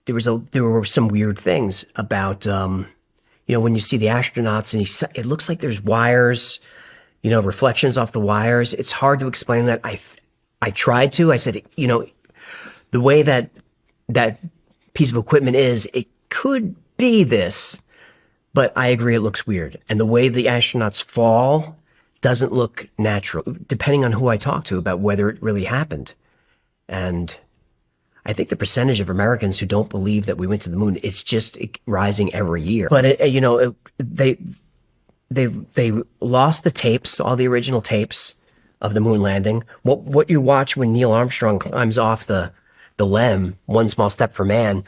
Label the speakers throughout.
Speaker 1: there were some weird things about, when you see the astronauts and it looks like there's wires, reflections off the wires. It's hard to explain that. I tried to. I said, the way that piece of equipment is, it could be this, but I agree it looks weird. And the way the astronauts fall doesn't look natural, depending on who I talk to about whether it really happened. And I think the percentage of Americans who don't believe that we went to the moon is just rising every year. But they lost the tapes, all the original tapes of the moon landing. What you watch when Neil Armstrong climbs off the LEM, One Small Step for Man,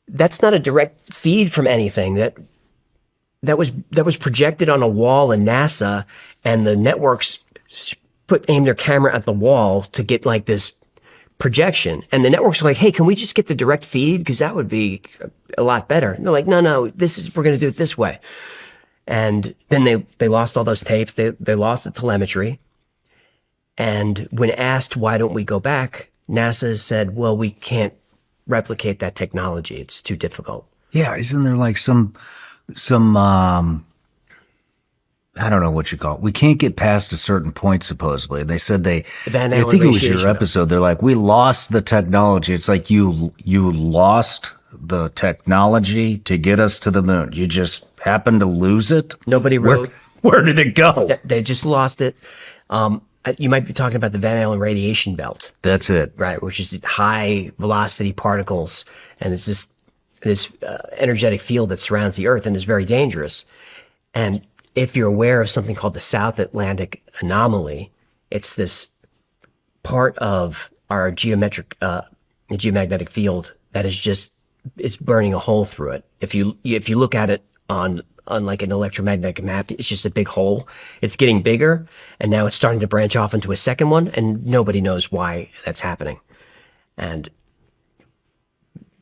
Speaker 1: that's not a direct feed from anything. That was projected on a wall in NASA, and the networks aimed their camera at the wall to get like this projection. And the networks were like, hey, can we just get the direct feed? Because that would be a lot better. And they're like, no, we're going to do it this way. And then they lost all those tapes. They lost the telemetry. And when asked, why don't we go back? NASA said, well, we can't replicate that technology. It's too difficult.
Speaker 2: Yeah. Isn't there like some I don't know what you call it. We can't get past a certain point, supposedly. And they said I think it was your episode. They're like, we lost the technology. It's like you lost the technology to get us to the moon. You just happened to lose it.
Speaker 1: Nobody wrote.
Speaker 2: Where did it go?
Speaker 1: They just lost it. You might be talking about the Van Allen radiation belt.
Speaker 2: That's it.
Speaker 1: Right, which is high velocity particles. And it's this energetic field that surrounds the Earth and is very dangerous. And if you're aware of something called the South Atlantic anomaly, it's this part of our geomagnetic field that is it's burning a hole through it. If you look at it on like an electromagnetic map, it's just a big hole. It's getting bigger, and now it's starting to branch off into a second one, and nobody knows why that's happening. And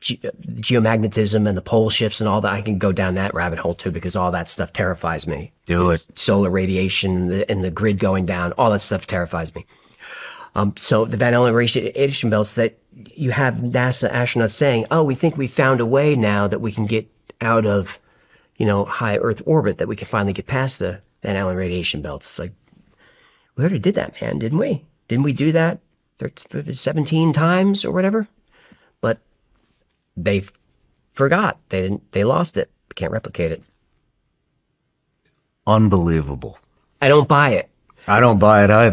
Speaker 1: geomagnetism and the pole shifts and all that, I can go down that rabbit hole too, because all that stuff terrifies me.
Speaker 2: Do it.
Speaker 1: Solar radiation and the grid going down, all that stuff terrifies me. So the Van Allen radiation belts, that you have NASA astronauts saying, oh, we think we found a way now that we can get out of, high Earth orbit, that we can finally get past the Van Allen radiation belts. It's like, we already did that, man, didn't we? Didn't we do that 17 times or whatever? But they forgot. They lost it. Can't replicate it.
Speaker 2: Unbelievable.
Speaker 1: I don't buy it.
Speaker 2: I don't buy it either.